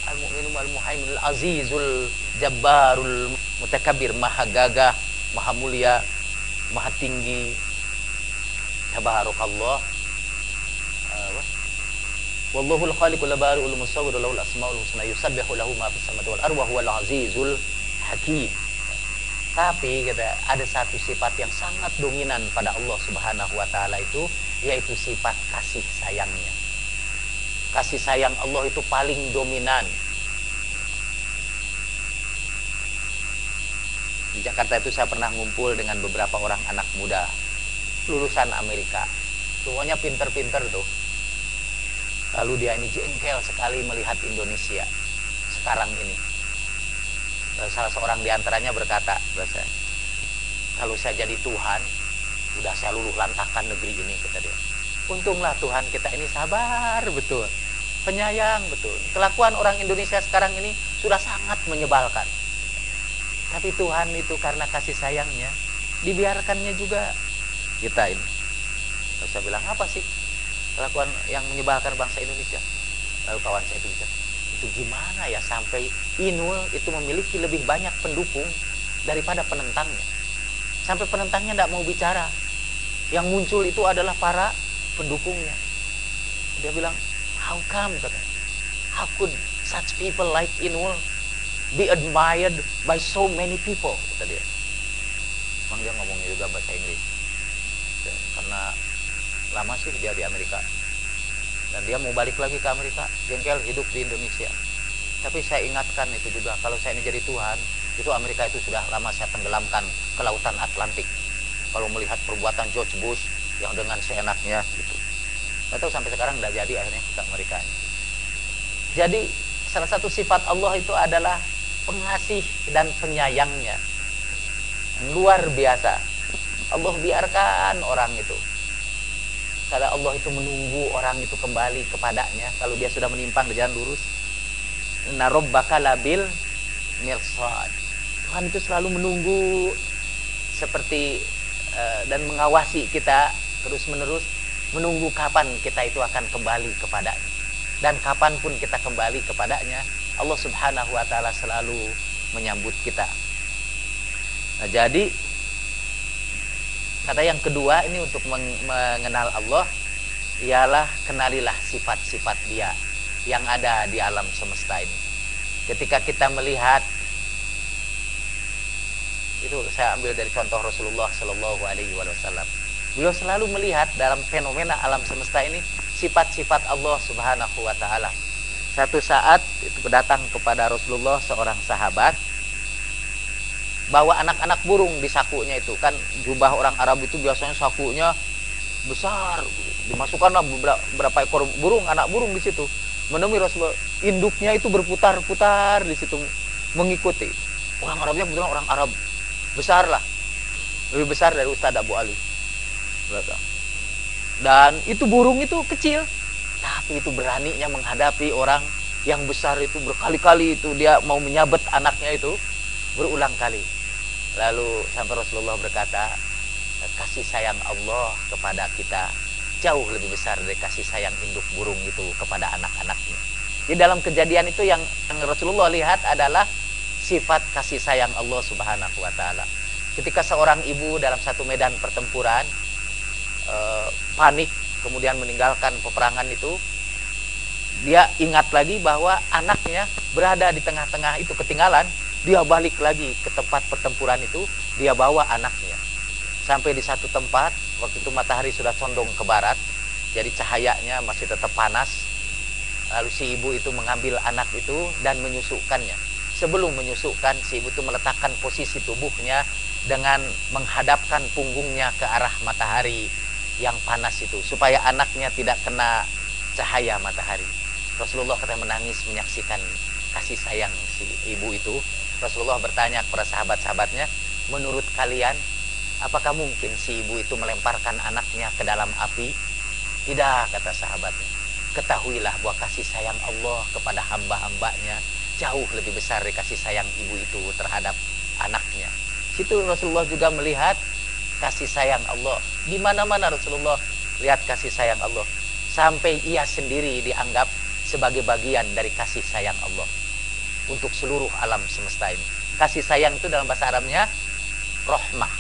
Al-Mu'min, Al-Muhaimin, Al-Azizul Jabbarul Mutakabir, Maha gagah, Maha mulia, Maha tinggi. Tabarakallah. Wallahul khaliqul bari'ul musawwir lahul asmaul husna yusabbihu lahu ma fis samawati wal ardi wa huwal azizul hakim. Tapi ada satu sifat yang sangat dominan pada Allah Subhanahu wa Ta'ala itu, yaitu sifat kasih sayangnya. Kasih sayang Allah itu paling dominan. Di Jakarta itu saya pernah ngumpul dengan beberapa orang anak muda lulusan Amerika. Semuanya pinter-pinter tuh. Lalu dia ini jengkel sekali melihat Indonesia sekarang ini. Salah seorang diantaranya berkata, kalau saya jadi Tuhan, udah saya luluh lantakan negeri ini, kata dia. Untunglah Tuhan kita ini sabar betul, penyayang betul. Kelakuan orang Indonesia sekarang ini sudah sangat menyebalkan. Tapi Tuhan itu karena kasih sayangnya, dibiarkannya juga kita ini. Lalu saya bilang, apa sih kelakuan yang menyebalkan bangsa Indonesia? Lalu kawan saya itu bicara, itu gimana ya sampai Inul itu memiliki lebih banyak pendukung daripada penentangnya. Sampai penentangnya tidak mau bicara. Yang muncul itu adalah para pendukungnya. Dia bilang, how come? How could such people like Inul be admired by so many people? Kata dia. Memang dia ngomongnya juga bahasa Inggris. Karena lama sih dia di Amerika. Dan dia mau balik lagi ke Amerika, jengkel hidup di Indonesia. Tapi saya ingatkan itu juga, kalau saya ini jadi Tuhan, itu Amerika itu sudah lama saya tenggelamkan ke lautan Atlantik. Kalau melihat perbuatan George Bush yang dengan seenaknya gitu. Nggak tahu sampai sekarang nggak jadi akhirnya ke Amerika. Jadi salah satu sifat Allah itu adalah pengasih dan penyayangnya. Luar biasa. Allah biarkan orang itu. Kalau Allah itu menunggu orang itu kembali kepadanya kalau dia sudah menyimpang di jalan lurus. Inna rabbaka labil mirsad. Tuhan itu selalu menunggu seperti dan mengawasi kita terus-menerus, menunggu kapan kita itu akan kembali kepadanya. Dan kapanpun kita kembali kepadanya, Allah Subhanahu wa Ta'ala selalu menyambut kita. Nah, jadi kata yang kedua ini untuk mengenal Allah, ialah kenalilah sifat-sifat Dia yang ada di alam semesta ini. Ketika kita melihat, itu saya ambil dari contoh Rasulullah Shallallahu Alaihi Wasallam. Beliau selalu melihat dalam fenomena alam semesta ini sifat-sifat Allah Subhanahu Wa Taala. Satu saat itu datang kepada Rasulullah seorang sahabat, bawa anak-anak burung di sakunya itu. Kan jubah orang Arab itu biasanya sakunya besar, dimasukkanlah beberapa ekor burung, anak burung di situ. Menemui Rasulullah, induknya itu berputar-putar di situ mengikuti. Orang Arabnya kebetulan orang Arab besar lah, lebih besar dari Ustadz Abu Ali. Dan itu burung itu kecil, tapi itu beraninya menghadapi orang yang besar itu. Berkali-kali itu dia mau menyabet anaknya itu, berulang kali. Lalu sampai Rasulullah berkata, kasih sayang Allah kepada kita jauh lebih besar dari kasih sayang induk burung itu kepada anak-anaknya. Jadi dalam kejadian itu yang Rasulullah lihat adalah sifat kasih sayang Allah Subhanahu wa Ta'ala. Ketika seorang ibu dalam satu medan pertempuran panik kemudian meninggalkan peperangan itu, dia ingat lagi bahwa anaknya berada di tengah-tengah itu, ketinggalan. Dia balik lagi ke tempat pertempuran itu, dia bawa anaknya sampai di satu tempat. Waktu itu matahari sudah condong ke barat, jadi cahayanya masih tetap panas. Lalu si ibu itu mengambil anak itu dan menyusukannya. sebelum menyusukan, si ibu itu meletakkan posisi tubuhnya dengan menghadapkan punggungnya ke arah matahari yang panas itu, supaya anaknya tidak kena cahaya matahari. Rasulullah kata menangis menyaksikan kasih sayang si ibu itu. Rasulullah bertanya kepada sahabat-sahabatnya, menurut kalian, apakah mungkin si ibu itu melemparkan anaknya ke dalam api? Tidak, kata sahabatnya. Ketahuilah bahwa kasih sayang Allah kepada hamba-hambanya jauh lebih besar dari kasih sayang ibu itu terhadap anaknya. Situ Rasulullah juga melihat kasih sayang Allah. Di mana-mana Rasulullah lihat kasih sayang Allah. Sampai ia sendiri dianggap sebagai bagian dari kasih sayang Allah untuk seluruh alam semesta ini. Kasih sayang itu dalam bahasa Arabnya rahmah.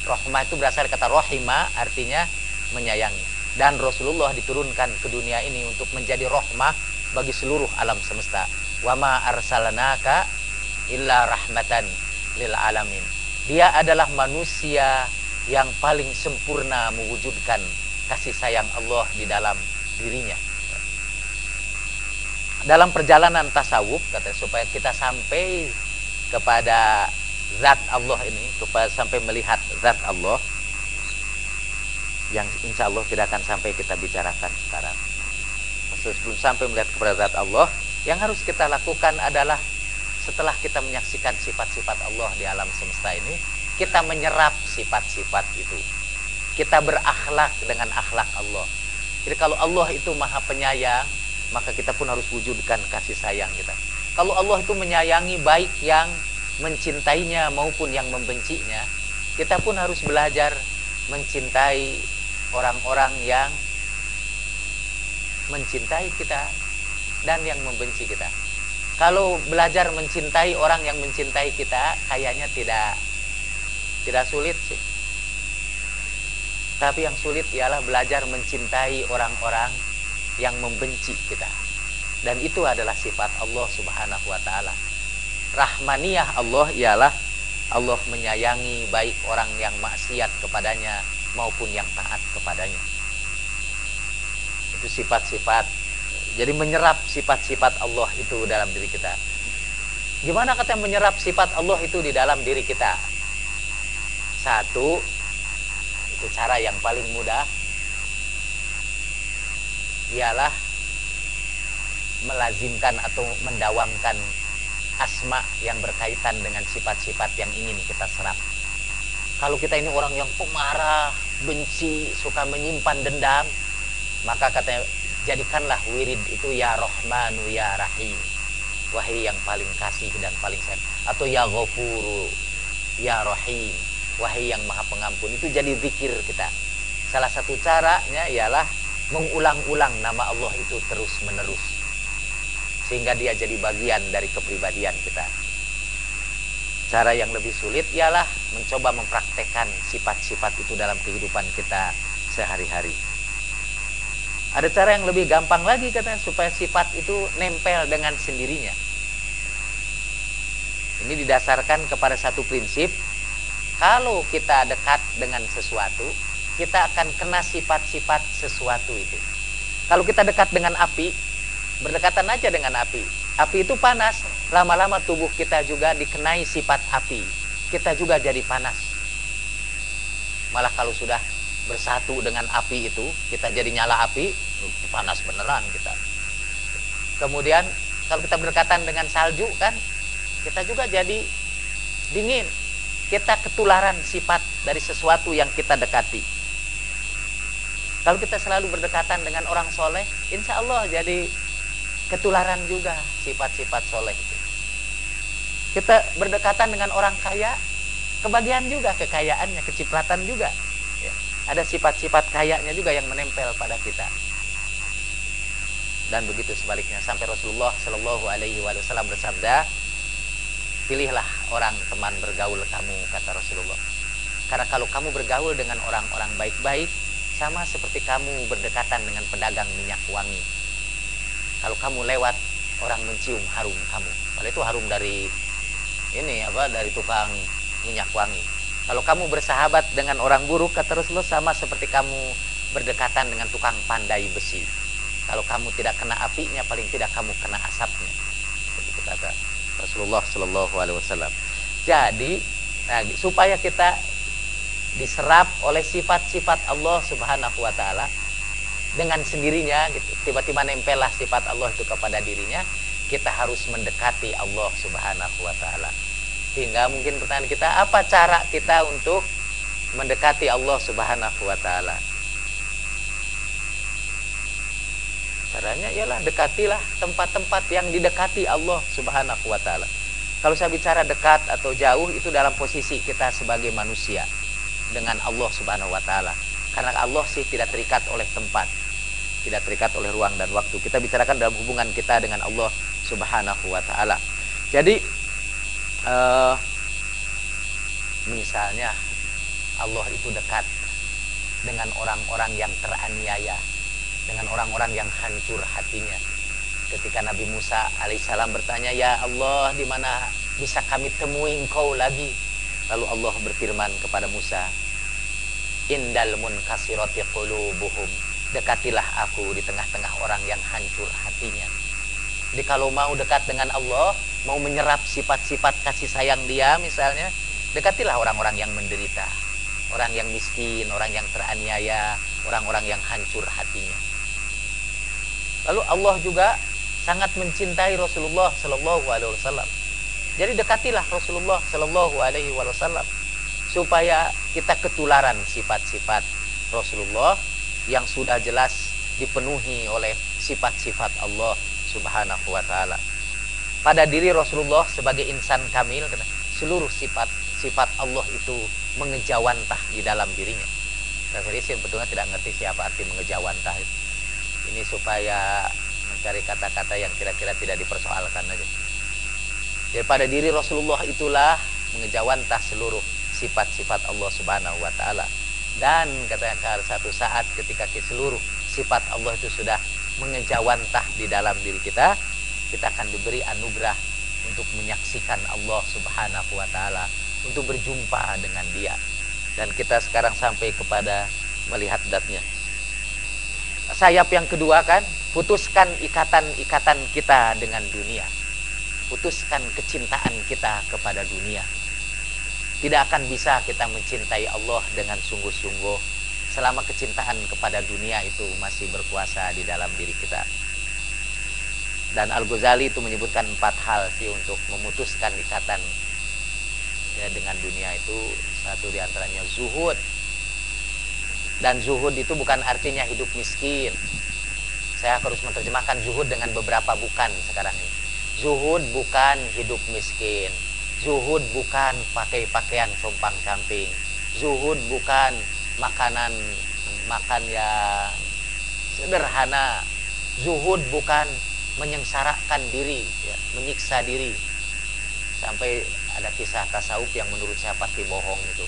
Rahmah itu berasal dari kata rohima, artinya menyayangi. Dan Rasulullah diturunkan ke dunia ini untuk menjadi rahmah bagi seluruh alam semesta. Wa ma arsalnaka illa rahmatan lil alamin. Dia adalah manusia yang paling sempurna mewujudkan kasih sayang Allah di dalam dirinya. Dalam perjalanan tasawuf, kata, supaya kita sampai kepada zat Allah ini, supaya sampai melihat zat Allah, yang insya Allah tidak akan sampai kita bicarakan sekarang. Sebelum sampai melihat kepada zat Allah, yang harus kita lakukan adalah setelah kita menyaksikan sifat-sifat Allah di alam semesta ini, kita menyerap sifat-sifat itu. Kita berakhlak dengan akhlak Allah. Jadi kalau Allah itu maha penyayang, maka kita pun harus wujudkan kasih sayang kita. Kalau Allah itu menyayangi baik yang mencintainya maupun yang membencinya, kita pun harus belajar mencintai orang-orang yang mencintai kita dan yang membenci kita. Kalau belajar mencintai orang yang mencintai kita, kayaknya tidak sulit sih. Tapi yang sulit ialah belajar mencintai orang-orang yang membenci kita. Dan itu adalah sifat Allah Subhanahu wa taala. Rahmaniyah Allah ialah Allah menyayangi baik orang yang maksiat kepadanya maupun yang taat kepadanya. Itu sifat-sifat. Jadi menyerap sifat-sifat Allah itu dalam diri kita. Gimana kata menyerap sifat Allah itu di dalam diri kita? Satu, itu cara yang paling mudah, ialah melazimkan atau mendawamkan asma yang berkaitan dengan sifat-sifat yang ingin kita serap. Kalau kita ini orang yang pemarah, benci, suka menyimpan dendam, maka katanya jadikanlah wirid itu ya Rahmanu ya Rahim, wahai yang paling kasih dan paling sayang, atau ya Ghafuru ya Rahim, wahai yang maha pengampun. Itu jadi zikir kita. Salah satu caranya ialah mengulang-ulang nama Allah itu terus menerus, sehingga dia jadi bagian dari kepribadian kita. Cara yang lebih sulit ialah mencoba mempraktekkan sifat-sifat itu dalam kehidupan kita sehari-hari. Ada cara yang lebih gampang lagi katanya, supaya sifat itu nempel dengan sendirinya. Ini didasarkan kepada satu prinsip. Kalau kita dekat dengan sesuatu, kita akan kena sifat-sifat sesuatu itu. Kalau kita dekat dengan api, berdekatan aja dengan api. Api itu panas, lama-lama tubuh kita juga dikenai sifat api. Kita juga jadi panas. Malah kalau sudah bersatu dengan api itu, kita jadi nyala api, panas beneran kita. Kemudian kalau kita berdekatan dengan salju kan, kita juga jadi dingin. Kita ketularan sifat dari sesuatu yang kita dekati. Kalau kita selalu berdekatan dengan orang soleh, insya Allah jadi ketularan juga sifat-sifat soleh itu. Kita berdekatan dengan orang kaya, kebagian juga kekayaannya, kecipratan juga. Ya. Ada sifat-sifat kayanya juga yang menempel pada kita. Dan begitu sebaliknya, sampai Rasulullah Shallallahu Alaihi Wasallam bersabda, pilihlah orang teman bergaul kamu, kata Rasulullah. Karena kalau kamu bergaul dengan orang-orang baik-baik, sama seperti kamu berdekatan dengan pedagang minyak wangi. Kalau kamu lewat, orang mencium harum kamu. Kalau itu harum dari dari tukang minyak wangi. Kalau kamu bersahabat dengan orang buruk, kata Rasulullah, sama seperti kamu berdekatan dengan tukang pandai besi. Kalau kamu tidak kena apinya, paling tidak kamu kena asapnya. Begitu kata Rasulullah Shallallahu Alaihi Wasallam. Jadi, supaya kita diserap oleh sifat-sifat Allah Subhanahu Wa Taala dengan sendirinya, gitu, tiba-tiba nempellah sifat Allah itu kepada dirinya, kita harus mendekati Allah Subhanahu Wa Taala. Sehingga mungkin pertanyaan kita, apa cara kita untuk mendekati Allah Subhanahu Wa Taala? Caranya ialah dekatilah tempat-tempat yang didekati Allah Subhanahu Wa Taala. Kalau saya bicara dekat atau jauh, itu dalam posisi kita sebagai manusia dengan Allah Subhanahu Wa Taala. Karena Allah sih tidak terikat oleh tempat, tidak terikat oleh ruang dan waktu. Kita bicarakan dalam hubungan kita dengan Allah Subhanahu Wa Taala. Jadi misalnya Allah itu dekat dengan orang-orang yang teraniaya, dengan orang-orang yang hancur hatinya. Ketika Nabi Musa alaihissalam bertanya, ya Allah, di mana bisa kami temui engkau lagi? Lalu Allah berfirman kepada Musa, indal munkasirati qulubuhum, dekatilah aku di tengah-tengah orang yang hancur hatinya. Jadi kalau mau dekat dengan Allah, mau menyerap sifat-sifat kasih sayang Dia misalnya, dekatilah orang-orang yang menderita, orang yang miskin, orang yang teraniaya, orang-orang yang hancur hatinya. Lalu Allah juga sangat mencintai Rasulullah Sallallahu Alaihi Wasallam. Jadi dekatilah Rasulullah Sallallahu Alaihi Wasallam supaya kita ketularan sifat-sifat Rasulullah yang sudah jelas dipenuhi oleh sifat-sifat Allah Subhanahu Wa Taala. Pada diri Rasulullah sebagai insan kamil, seluruh sifat Allah itu mengejawantah di dalam dirinya. Saya sebetulnya tidak ngerti siapa arti mengejawantah itu. Ini supaya mencari kata-kata yang kira-kira tidak dipersoalkan aja. Jadi pada diri Rasulullah itulah mengejawantah seluruh sifat-sifat Allah Subhanahu Wa Taala. Dan katakan satu saat ketika seluruh sifat Allah itu sudah mengejawantah di dalam diri kita, kita akan diberi anugerah untuk menyaksikan Allah Subhanahu Wa Taala, untuk berjumpa dengan Dia. Dan kita sekarang sampai kepada melihat zatnya. Sayap yang kedua kan, putuskan ikatan-ikatan kita dengan dunia. Putuskan kecintaan kita kepada dunia. Tidak akan bisa kita mencintai Allah dengan sungguh-sungguh selama kecintaan kepada dunia itu masih berkuasa di dalam diri kita. Dan Al-Ghazali itu menyebutkan 4 hal sih untuk memutuskan ikatan ya dengan dunia itu. Satu diantaranya zuhud. Dan zuhud itu bukan artinya hidup miskin. Saya harus menerjemahkan zuhud dengan beberapa bukan sekarang ini. Zuhud bukan hidup miskin. Zuhud bukan pakai pakaian compang-camping. Zuhud bukan makan yang sederhana. Zuhud bukan menyengsarakan diri, ya, menyiksa diri. Sampai ada kisah tasawuf yang menurut saya pasti bohong itu.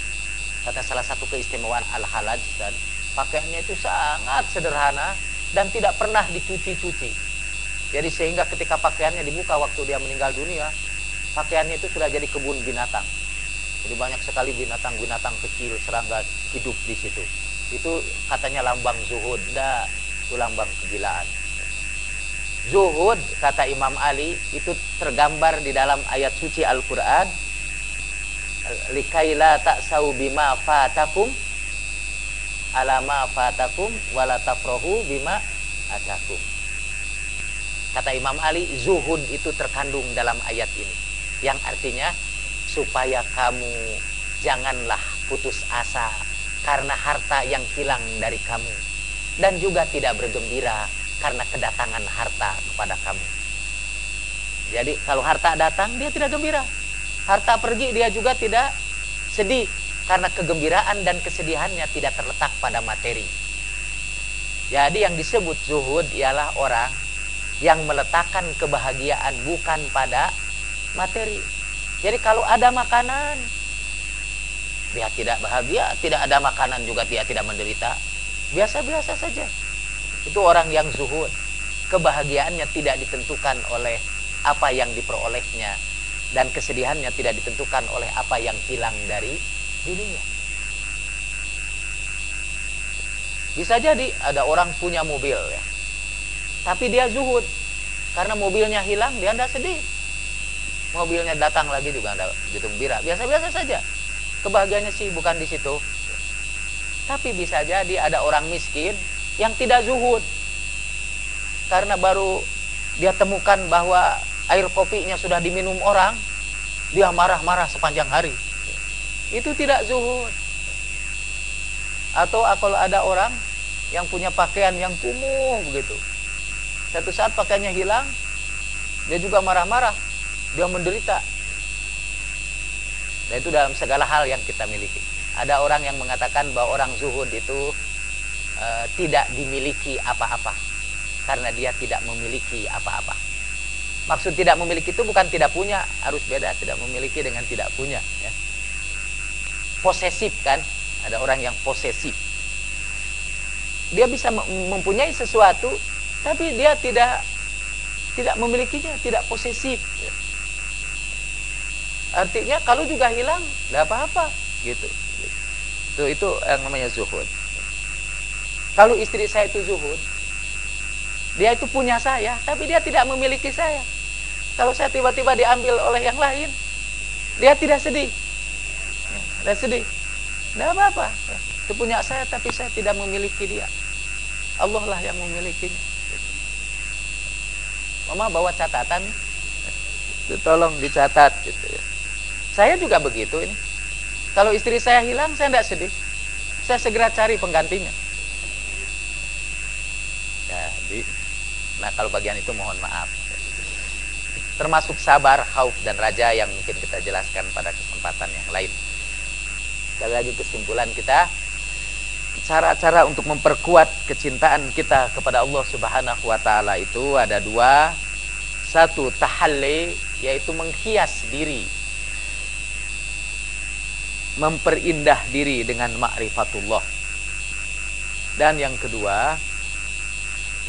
Kata salah satu keistimewaan Al-Halaj, dan pakaiannya itu sangat sederhana dan tidak pernah dicuci-cuci. Jadi sehingga ketika pakaiannya dibuka waktu dia meninggal dunia, pakaiannya itu sudah jadi kebun binatang. Jadi banyak sekali binatang-binatang kecil, serangga hidup di situ. Itu katanya lambang zuhud, itu lambang kegilaan. Zuhud, kata Imam Ali, itu tergambar di dalam ayat suci Al-Quran, likaila ta'sau bima fatakum alama fatakum wala tafrahu bima atakum. Kata Imam Ali, zuhud itu terkandung dalam ayat ini, yang artinya supaya kamu janganlah putus asa karena harta yang hilang dari kamu, dan juga tidak bergembira karena kedatangan harta kepada kamu. Jadi kalau harta datang dia tidak gembira, harta pergi dia juga tidak sedih, karena kegembiraan dan kesedihannya tidak terletak pada materi. Jadi yang disebut zuhud ialah orang yang meletakkan kebahagiaan bukan pada materi. Jadi kalau ada makanan dia tidak bahagia, tidak ada makanan juga dia tidak menderita, biasa-biasa saja. Itu orang yang zuhud. Kebahagiaannya tidak ditentukan oleh apa yang diperolehnya, dan kesedihannya tidak ditentukan oleh apa yang hilang dari dirinya. Bisa jadi ada orang punya mobil ya, tapi dia zuhud karena mobilnya hilang, dia tidak sedih. mobilnya datang lagi juga enggak begitu gembira, biasa-biasa saja. Kebahagiaannya sih bukan di situ. Tapi bisa jadi ada orang miskin yang tidak zuhud, karena baru dia temukan bahwa air kopinya sudah diminum orang, dia marah-marah sepanjang hari. Itu tidak zuhud. Atau kalau ada orang yang punya pakaian yang kumuh begitu, satu saat pakaiannya hilang, dia juga marah-marah, dia menderita. Dan itu dalam segala hal yang kita miliki. Ada orang yang mengatakan bahwa orang zuhud itu tidak dimiliki apa-apa, karena dia tidak memiliki apa-apa. Maksud tidak memiliki itu bukan tidak punya, harus beda tidak memiliki dengan tidak punya, ya. Posesif kan, ada orang yang posesif. Dia bisa mempunyai sesuatu, tapi dia tidak memilikinya, tidak posesif. Artinya kalau juga hilang, tidak apa-apa, gitu. Itu yang namanya zuhud. Kalau istri saya itu zuhud, dia itu punya saya, tapi dia tidak memiliki saya. Kalau saya tiba-tiba diambil oleh yang lain, dia tidak sedih. Tidak sedih. Tidak apa-apa. Itu punya saya, tapi saya tidak memiliki dia. Allah lah yang memilikinya. Mama bawa catatan, itu tolong dicatat, gitu ya. Saya juga begitu ini. Kalau istri saya hilang, saya tidak sedih. Saya segera cari penggantinya. Jadi, nah kalau bagian itu mohon maaf. Termasuk sabar, khauf, dan raja yang mungkin kita jelaskan pada kesempatan yang lain. Sekali lagi kesimpulan kita, cara-cara untuk memperkuat kecintaan kita kepada Allah Subhanahu wa Ta'ala itu ada dua. Satu, tahalli, yaitu menghias diri, memperindah diri dengan ma'rifatullah. Dan yang kedua,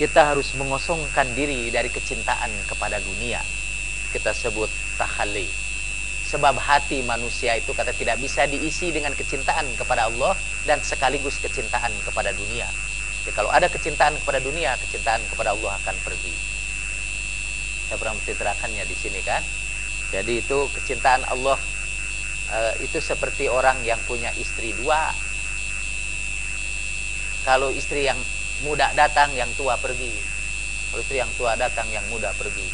kita harus mengosongkan diri dari kecintaan kepada dunia. Kita sebut tahalli. Sebab hati manusia itu kata tidak bisa diisi dengan kecintaan kepada Allah dan sekaligus kecintaan kepada dunia. Jadi kalau ada kecintaan kepada dunia, kecintaan kepada Allah akan pergi. Saya pernah menceritakannya di sini kan. Jadi itu kecintaan Allah itu seperti orang yang punya istri dua. Kalau istri yang muda datang, yang tua pergi. Kalau istri yang tua datang, yang muda pergi.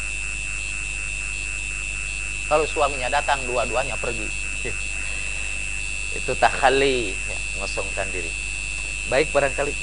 Kalau suaminya datang, dua-duanya pergi. Itu takhalli, ya, mengosongkan diri. Baik, barangkali